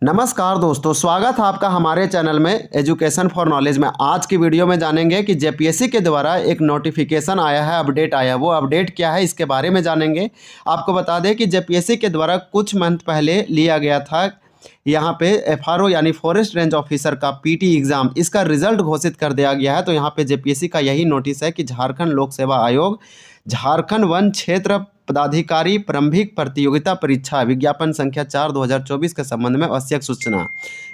नमस्कार दोस्तों, स्वागत है आपका हमारे चैनल में एजुकेशन फॉर नॉलेज में। आज की वीडियो में जानेंगे कि जेपीएससी के द्वारा एक नोटिफिकेशन आया है, अपडेट आया है। वो अपडेट क्या है इसके बारे में जानेंगे। आपको बता दें कि जेपीएससी के द्वारा कुछ मंथ पहले लिया गया था यहाँ पे एफआरओ यानी फॉरेस्ट रेंज ऑफिसर का पीटी एग्जाम, इसका रिजल्ट घोषित कर दिया गया है। तो यहाँ पे जेपीएससी का यही नोटिस है कि झारखंड लोक सेवा आयोग झारखंड वन क्षेत्र पदाधिकारी प्रारंभिक प्रतियोगिता परीक्षा विज्ञापन संख्या 4/2024 के संबंध में आवश्यक सूचना।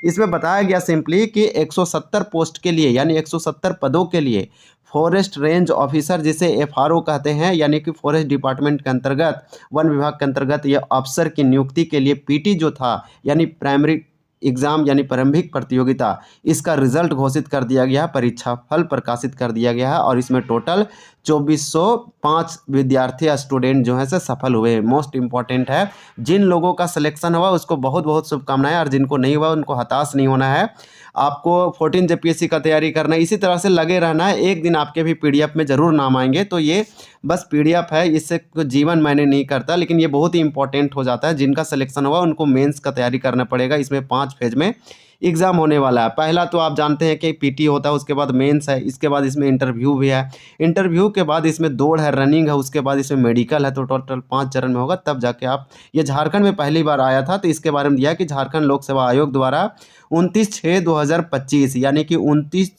इसमें बताया गया सिंपली कि 170 पोस्ट के लिए यानी 170 पदों के लिए फॉरेस्ट रेंज ऑफिसर जिसे एफआरओ कहते हैं यानी कि फॉरेस्ट डिपार्टमेंट के अंतर्गत वन विभाग के अंतर्गत ये अफसर की नियुक्ति के लिए पीटी जो था यानी प्राइमरी एग्ज़ाम यानी प्रारंभिक प्रतियोगिता, इसका रिजल्ट घोषित कर दिया गया है, परीक्षा फल प्रकाशित कर दिया गया है और इसमें टोटल 2405 विद्यार्थी या स्टूडेंट जो है से सफल हुए हैं। मोस्ट इम्पॉर्टेंट है, जिन लोगों का सिलेक्शन हुआ उसको बहुत बहुत शुभकामनाएं और जिनको नहीं हुआ उनको हताश नहीं होना है। आपको 14 जेपीएससी का तैयारी करना है, इसी तरह से लगे रहना है। एक दिन आपके भी पीडीएफ में ज़रूर नाम आएंगे। तो ये बस पीडीएफ है, इससे जीवन मैंने नहीं करता, लेकिन ये बहुत ही इंपॉर्टेंट हो जाता है। जिनका सिलेक्शन हुआ उनको मेंस का तैयारी करना पड़ेगा। इसमें 5 फेज में एग्ज़ाम होने वाला है। पहला तो आप जानते हैं कि पीटी होता है, उसके बाद मेंस है, इसके बाद इसमें इंटरव्यू भी है, इंटरव्यू के बाद इसमें दौड़ है, रनिंग है, उसके बाद इसमें मेडिकल है। तो टोटल 5 चरण में होगा, तब जाके आप ये झारखंड में पहली बार आया था। तो इसके बारे में दिया कि झारखंड लोक सेवा आयोग द्वारा 29/6/2025 यानी कि 29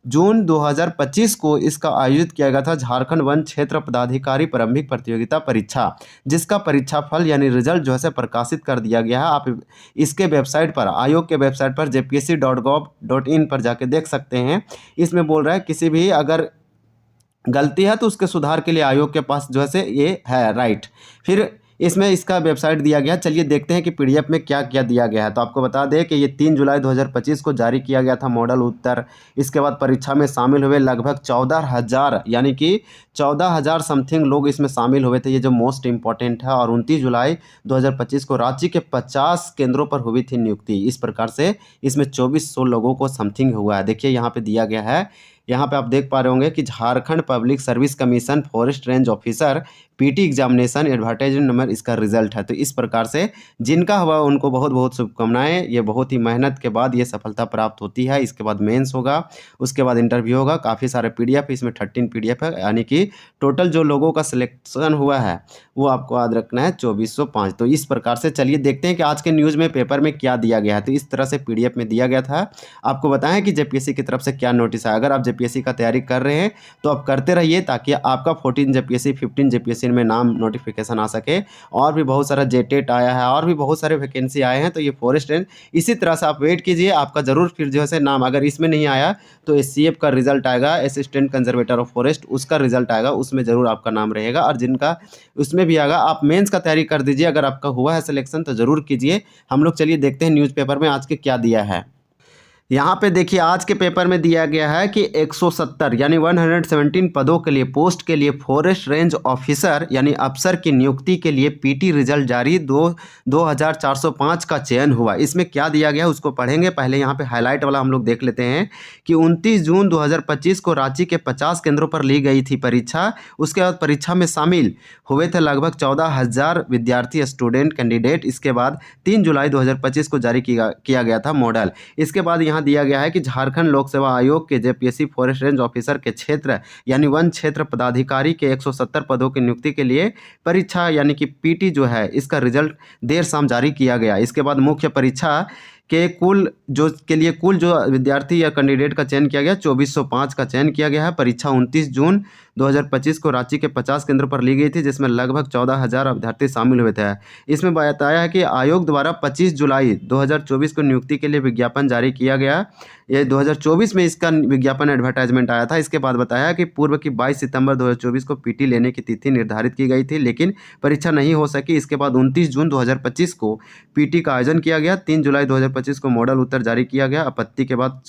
जून 2025 को इसका आयोजित किया गया था झारखंड वन क्षेत्र पदाधिकारी प्रारंभिक प्रतियोगिता परीक्षा, जिसका परीक्षा फल यानी रिजल्ट जो है प्रकाशित कर दिया गया है। आप इसके वेबसाइट पर, आयोग के वेबसाइट पर jpsc.gov.in पर जाके देख सकते हैं। इसमें बोल रहा है किसी भी अगर गलती है तो उसके सुधार के लिए आयोग के पास जो है से ये है राइट। फिर इसमें इसका वेबसाइट दिया गया। चलिए देखते हैं कि पीडीएफ में क्या क्या दिया गया है। तो आपको बता दें कि ये 3 जुलाई 2025 को जारी किया गया था मॉडल उत्तर। इसके बाद परीक्षा में शामिल हुए लगभग 14,000 यानी कि 14,000 समथिंग लोग इसमें शामिल हुए थे, ये जो मोस्ट इंपॉर्टेंट है। और 29 जुलाई 2025 को राज्य के 50 केंद्रों पर हुई थी नियुक्ति। इस प्रकार से इसमें 2400 लोगों को समथिंग हुआ है। देखिए यहाँ पे दिया गया है, यहाँ पे आप देख पा रहे होंगे कि Jharkhand public service commission forest range officer PT examination advertisement number, इसका रिजल्ट है। तो इस प्रकार से जिनका हुआ उनको बहुत बहुत शुभकामनाएं। ये बहुत ही मेहनत के बाद ये सफलता प्राप्त होती है। इसके बाद मेंस होगा, उसके बाद इंटरव्यू होगा। काफ़ी सारे पीडीएफ, इसमें 13 पीडीएफ है, यानी कि टोटल जो लोगों का सिलेक्शन हुआ है वो आपको याद रखना है 2405। तो इस प्रकार से चलिए देखते हैं कि आज के न्यूज़ में पेपर में क्या दिया गया है। तो इस तरह से पीडीएफ में दिया गया था। आपको बताएं कि जेपीएससी की तरफ से क्या नोटिस है। अगर आप जेपीएससी का तैयारी कर रहे हैं तो आप करते रहिए, ताकि आपका 14 जेपीएससी 15 जेपीएससी में नाम नोटिफिकेशन आ सके। और भी बहुत सारा जेटेट आया है और भी बहुत सारे वैकेंसी आए हैं। तो ये फॉरेस्ट रेंज, इसी तरह से आप वेट कीजिए, आपका ज़रूर फिर जो है नाम, अगर इसमें नहीं आया तो एससीएफ का रिजल्ट आएगा, असिस्टेंट कंजर्वेटर ऑफ फॉरेस्ट, उसका रिजल्ट आएगा, उसमें ज़रूर आपका नाम रहेगा। और जिनका उसमें भी आएगा, आप मेंस का तैयारी कर दीजिए। अगर आपका हुआ है सिलेक्शन तो ज़रूर कीजिए। हम लोग चलिए देखते हैं न्यूज़पेपर में आज के क्या दिया है। यहाँ पे देखिए आज के पेपर में दिया गया है कि 170 यानी 117 पदों के लिए, पोस्ट के लिए फॉरेस्ट रेंज ऑफिसर यानी अफसर की नियुक्ति के लिए पीटी रिजल्ट जारी 2405 का चयन हुआ। इसमें क्या दिया गया उसको पढ़ेंगे। पहले यहाँ पे हाईलाइट वाला हम लोग देख लेते हैं कि 29 जून 2025 को रांची के 50 केंद्रों पर ली गई थी परीक्षा। उसके बाद परीक्षा में शामिल हुए थे लगभग 14,000 विद्यार्थी स्टूडेंट कैंडिडेट। इसके बाद 3 जुलाई 2025 को जारी किया गया था मॉडल। इसके बाद यहाँ दिया गया है कि झारखंड लोक सेवा आयोग के जेपीएससी फॉरेस्ट रेंज ऑफिसर के क्षेत्र यानी वन क्षेत्र पदाधिकारी के 170 पदों की नियुक्ति के लिए परीक्षा यानी कि पीटी जो है, इसका रिजल्ट देर शाम जारी किया गया। इसके बाद मुख्य परीक्षा के कुल जो विद्यार्थी या कैंडिडेट का चयन किया गया, 2405 का चयन किया गया है। परीक्षा 29 जून 2025 को रांची के 50 केंद्रों पर ली गई थी, जिसमें लगभग 14,000 अभ्यर्थी शामिल हुए थे। इसमें बताया है कि आयोग द्वारा 25 जुलाई 2024 को नियुक्ति के लिए विज्ञापन जारी किया गया। ये 2024 में इसका विज्ञापन एडवर्टाइजमेंट आया था। इसके बाद बताया कि पूर्व की 22 सितंबर 2024 को पीटी लेने की तिथि निर्धारित की गई थी, लेकिन परीक्षा नहीं हो सकी। इसके बाद 29 जून 2025 को पीटी का आयोजन किया गया। 3 जुलाई 2025 को मॉडल उत्तर जारी किया गया। आपत्ति के बाद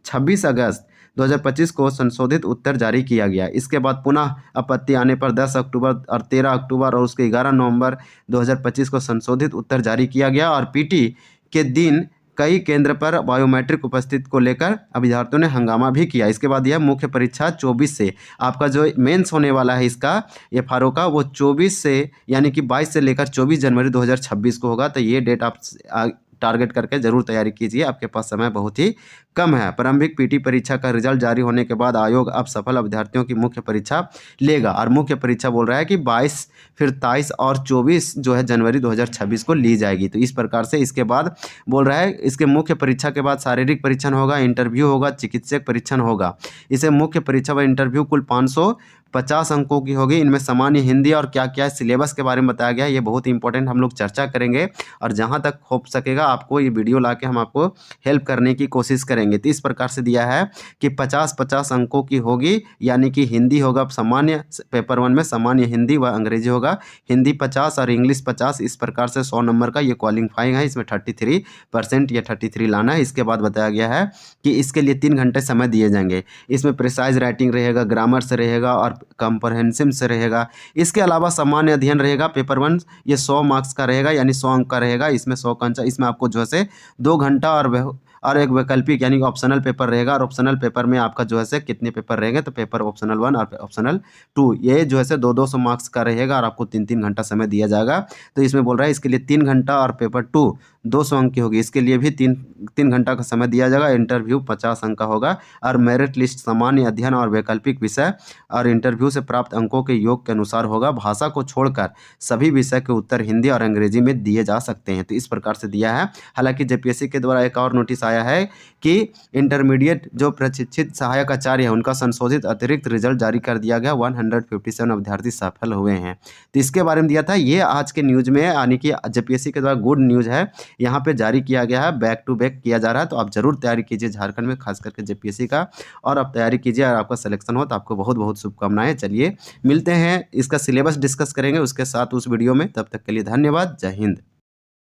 26 अगस्त 2025 को संशोधित उत्तर जारी किया गया। इसके बाद पुनः आपत्ति आने पर 10 अक्टूबर और 13 अक्टूबर और उसके 11 नवंबर 2025 को संशोधित उत्तर जारी किया गया। और पीटी के दिन कई केंद्र पर बायोमेट्रिक उपस्थित को लेकर अभ्यर्थियों ने हंगामा भी किया। इसके बाद यह मुख्य परीक्षा 24 से, आपका जो मेंस होने वाला है इसका एफआरओ का, वो 24 से यानी कि 22 से लेकर 24 जनवरी 2026 को होगा। तो ये डेट आप टारगेट करके जरूर तैयारी कीजिए, आपके पास समय बहुत ही कम है। प्रारंभिक पीटी परीक्षा का रिजल्ट जारी होने के बाद आयोग अब सफल अभ्यर्थियों की मुख्य परीक्षा लेगा, और मुख्य परीक्षा बोल रहा है कि 22, फिर 23 और 24 जो है जनवरी 2026 को ली जाएगी। तो इस प्रकार से इसके बाद बोल रहा है, इसके मुख्य परीक्षा के बाद शारीरिक परीक्षण होगा, इंटरव्यू होगा, चिकित्सक परीक्षण होगा। इसे मुख्य परीक्षा व इंटरव्यू कुल 550 अंकों की होगी। इनमें सामान्य हिंदी और क्या क्या सिलेबस के बारे में बताया गया है, ये बहुत इंपॉर्टेंट हम लोग चर्चा करेंगे, और जहाँ तक हो सकेगा आपको ये वीडियो ला के हम आपको हेल्प करने की कोशिश करेंगे। तो इस प्रकार से दिया है कि 50-50 अंकों की होगी, यानी कि हिंदी होगा सामान्य, पेपर 1 में सामान्य हिंदी व अंग्रेजी होगा, हिंदी 50 और इंग्लिश 50। इस प्रकार से 100 नंबर का ये क्वालिफाइंग है, इसमें 33% या 33 लाना है। इसके बाद बताया गया है कि इसके लिए 3 घंटे समय दिए जाएंगे। इसमें प्रिसाइज राइटिंग रहेगा, ग्रामर से रहेगा और कंप्रहेंसिव से रहेगा। इसके अलावा सामान्य अध्ययन रहेगा, पेपर 1 ये 100 मार्क्स का रहेगा, यानी 100 अंक का रहेगा। इसमें 100 का आंसर, इसमें आपको जो है 2 घंटा और एक वैकल्पिक यानी ऑप्शनल पेपर रहेगा, और ऑप्शनल पेपर में आपका जो है कितने पेपर रहेंगे, तो पेपर ऑप्शनल 1 और ऑप्शनल 2 ये जो है 200 मार्क्स का रहेगा, और आपको 3 घंटा समय दिया जाएगा। तो इसमें बोल रहा है इसके लिए 3 घंटा, और पेपर 2 200 अंक की होगी, इसके लिए भी 3 घंटा का समय दिया जाएगा। इंटरव्यू 50 अंक का होगा, और मेरिट लिस्ट सामान्य अध्ययन और वैकल्पिक विषय और इंटरव्यू से प्राप्त अंकों के योग के अनुसार होगा। भाषा को छोड़कर सभी विषय के उत्तर हिंदी और अंग्रेजी में दिए जा सकते हैं। तो इस प्रकार से दिया है। हालांकि जेपीएससी के द्वारा एक और नोटिस आया है कि इंटरमीडिएट जो प्रशिक्षित सहायक आचार्य है उनका संशोधित अतिरिक्त रिजल्ट जारी कर दिया गया। 157 अभ्यर्थी सफल हुए हैं। तो इसके बारे में दिया था, ये आज के न्यूज में, यानी कि जेपीएससी के द्वारा गुड न्यूज है, यहाँ पे जारी किया गया है, बैक टू बैक किया जा रहा है। तो आप जरूर तैयारी कीजिए झारखंड में, खास करके जेपीएससी का, और आप तैयारी कीजिए, और आपका सिलेक्शन हो तो आपको बहुत बहुत शुभकामनाएं। चलिए मिलते हैं, इसका सिलेबस डिस्कस करेंगे उसके साथ उस वीडियो में। तब तक के लिए धन्यवाद, जय हिंद।